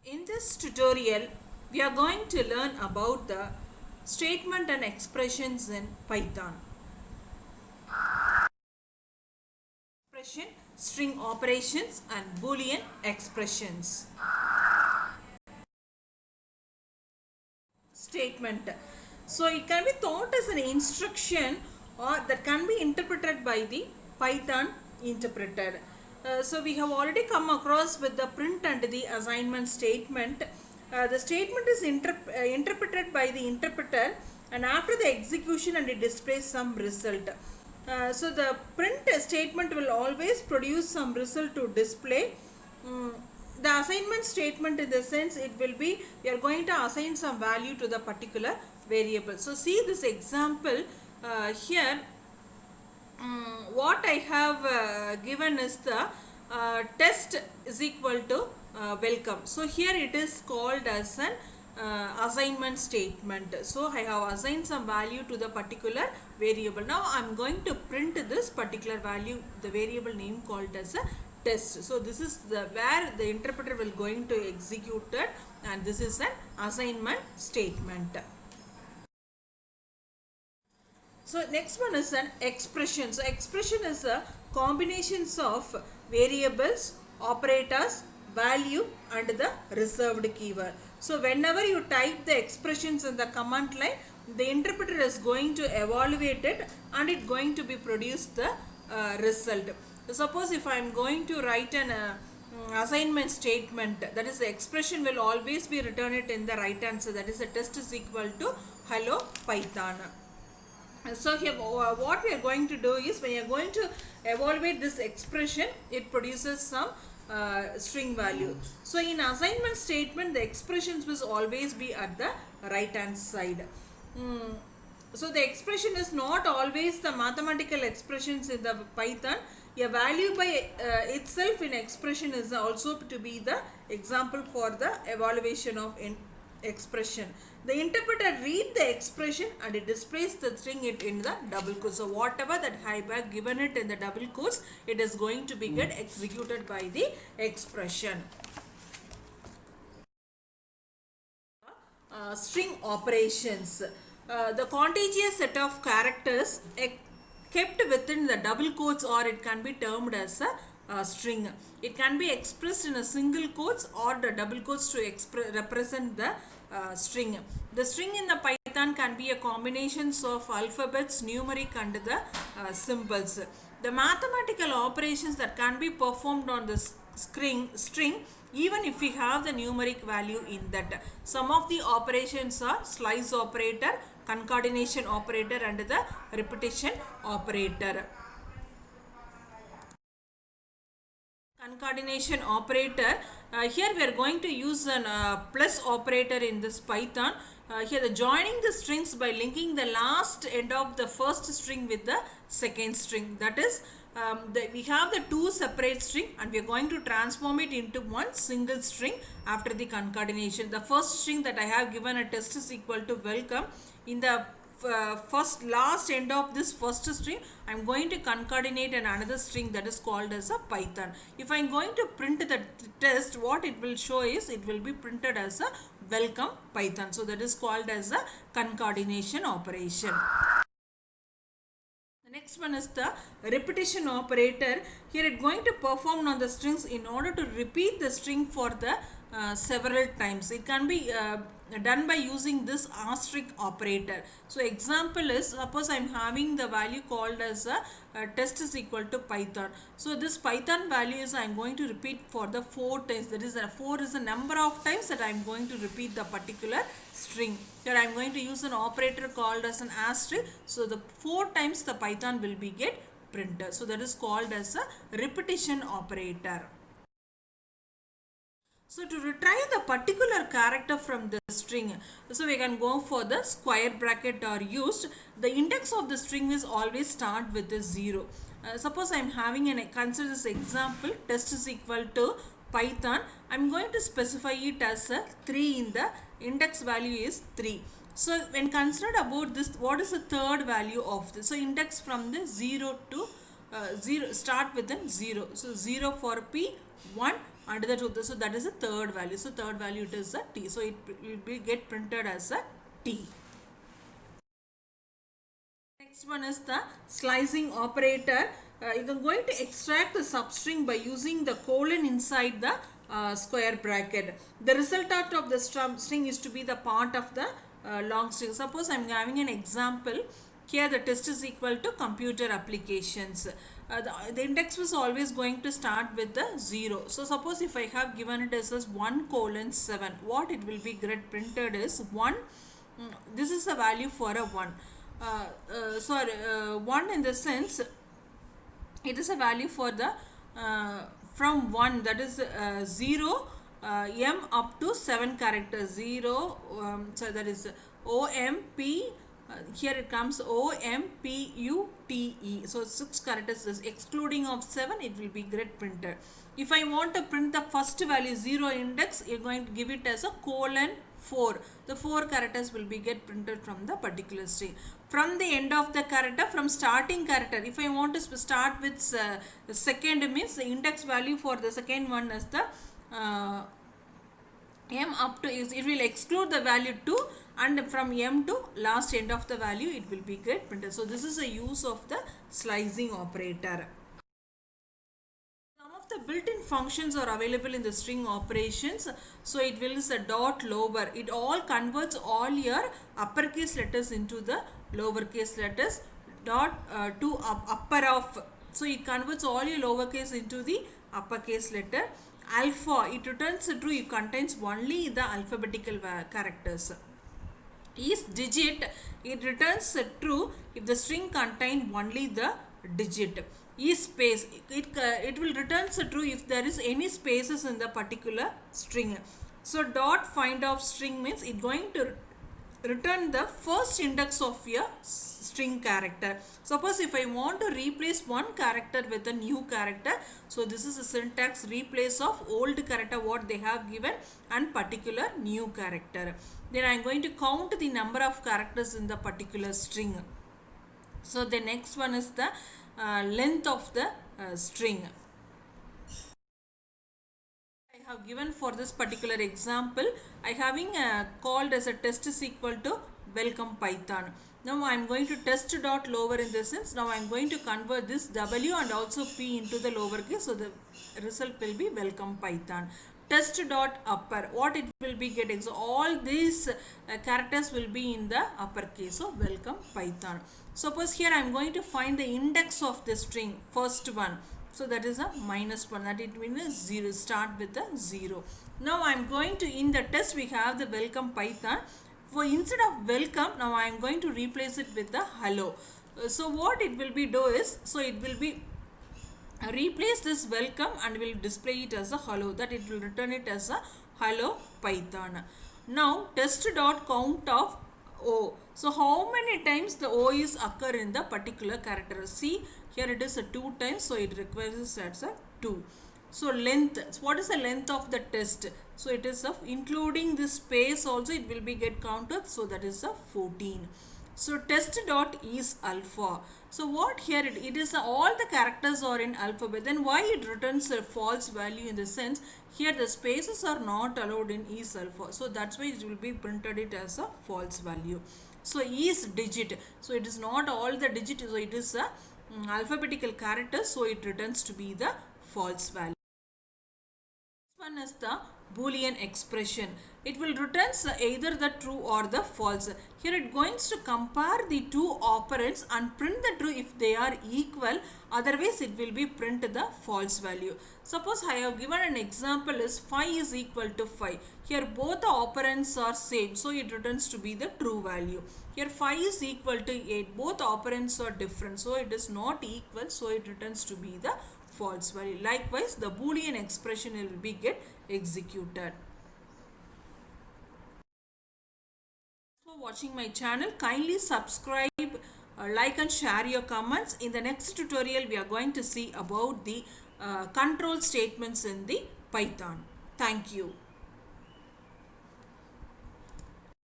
In this tutorial, we are going to learn about the statement and expressions in Python. Expression, string operations and Boolean expressions. Statement. So it can be thought as an instruction or that can be interpreted by the Python interpreter. So we have already come across with the print and the assignment statement. The statement is interpreted by the interpreter, and after the execution and it displays some result. So the print statement will always produce some result to display. The assignment statement, in the sense, it will be we are going to assign some value to the particular variable. So see this example here. What I have given is the test is equal to welcome. So here it is called as an assignment statement. So I have assigned some value to the particular variable. Now I am going to print this particular value, the variable name called as a test. So this is the where the interpreter will going to execute it, and this is an assignment statement. So next one is an expression. So expression is a combinations of variables, operators, value and the reserved keyword. So whenever you type the expressions in the command line, the interpreter is going to evaluate it and it going to be produced the result. Suppose if I am going to write an assignment statement, that is the expression will always be returned in the right answer, that is the test is equal to hello Python. So here what we are going to do is, when you are going to evaluate this expression, it produces some string value. So in assignment statement, the expressions will always be at the right hand side. So the expression is not always the mathematical expressions in the Python. A value by itself in expression is also to be the example for the evaluation of expression. The interpreter read the expression and it displays the string it in the double quotes. So whatever that I have given it in the double quotes, it is going to be get executed by the expression. String operations. The contiguous set of characters kept within the double quotes, or it can be termed as a string. It can be expressed in a single quotes or the double quotes to represent the string. The string in the Python can be a combination of alphabets, numeric and the symbols. The mathematical operations that can be performed on the string, even if we have the numeric value in that. Some of the operations are slice operator, concatenation operator and the repetition operator. Concatenation operator, here we are going to use an plus operator in this Python. Here the joining the strings by linking the last end of the first string with the second string. That is, we have the two separate string and we are going to transform it into one single string after the concatenation. The first string that I have given a test is equal to welcome. In the last end of this first string, I am going to concatenate another string that is called as a Python. If I am going to print the test, what it will show is it will be printed as a welcome Python. So that is called as a concatenation operation. The next one is the repetition operator. Here it is going to perform on the strings in order to repeat the string for the several times. It can be done by using this asterisk operator. So example is, suppose I am having the value called as a test is equal to Python. So this Python value is I am going to repeat for the 4 times. That is, 4 is the number of times that I am going to repeat the particular string. Here I am going to use an operator called as an asterisk. So the 4 times the Python will be get printed. So that is called as a repetition operator. So to retrieve the particular character from the string, so we can go for the square bracket are used. The index of the string is always start with the 0. Suppose I am having consider this example, test is equal to Python. I am going to specify it as a 3 in the index value is 3. So when considered about this, what is the third value of this? So index from the 0 to 0 start with 0. So 0 for P, 1, and the truth. So that is the third value. So third value it is a t. So it will be get printed as a t. Next one is the slicing operator. You are going to extract the substring by using the colon inside the square bracket. The resultant of the string is to be the part of the long string. Suppose I am having an example. Here the test is equal to computer applications. The index was always going to start with the 0. So suppose if I have given it as 1:7, what it will be get printed is 1. This is the value for a 1. 1 in the sense it is a value for the from 1, that is 0 m up to 7 characters. 0 so that is OMP, here it comes OMPUTE, so 6 characters is excluding of 7, it will be get printed. If I want to print the first value 0 index, you're going to give it as a :4. The 4 characters will be get printed from the particular string. From the end of the character, from starting character, if I want to start with second, means the index value for the second one is the m up to is, it will exclude the value 2, and from m to last end of the value it will be get printed. So this is a use of the slicing operator. The built-in functions are available in the string operations. So it will is a dot lower. It all converts all your uppercase letters into the lowercase letters. Dot to upper of. So it converts all your lowercase into the uppercase letter. Alpha, it returns true. It contains only the alphabetical characters. Is digit, it returns true if the string contains only the digit. Is space, it will return true if there is any spaces in the particular string. So dot find of string means it going to return the first index of your string character. Suppose if I want to replace one character with a new character, so this is a syntax: replace of old character what they have given and particular new character. Then I am going to count the number of characters in the particular string. So the next one is the length of the string. I have given for this particular example, I having called as a test is equal to welcome Python. Now I am going to test dot lower in this sense. Now I am going to convert this W and also P into the lowercase, so the result will be welcome Python. Test dot upper, what it will be getting, so all these characters will be in the uppercase, so welcome Python. Suppose here I am going to find the index of the string, first one, so that is a -1, that it means 0, start with the 0. Now I am going to, in the test we have the welcome Python. For instead of welcome, now I am going to replace it with the hello. So what it will be do is, so it will be replace this welcome and will display it as a hello, that it will return it as a hello Python. Now test dot count of O. So how many times the O is occur in the particular character? See here it is a 2 times, so it requires as a 2. So length, what is the length of the test? So it is of including this space also it will be get counted, so that is a 14. So test dot is alpha. So what here it is all the characters are in alphabet. Then why it returns a false value in the sense here the spaces are not allowed in is alpha. So that's why it will be printed it as a false value. So is digit. So it is not all the digit. So it is a alphabetical character. So it returns to be the false value. One is the Boolean expression. It will return either the true or the false. Here it going to compare the two operands and print the true if they are equal. Otherwise it will be print the false value. Suppose I have given an example is 5 is equal to 5. Here both the operands are same, so it returns to be the true value. Here 5 is equal to 8. Both operands are different, so it is not equal, so it returns to be the false value. Likewise, the Boolean expression will be get executed. For watching my channel, kindly subscribe, like and share your comments. In the next tutorial, we are going to see about the control statements in the Python. Thank you.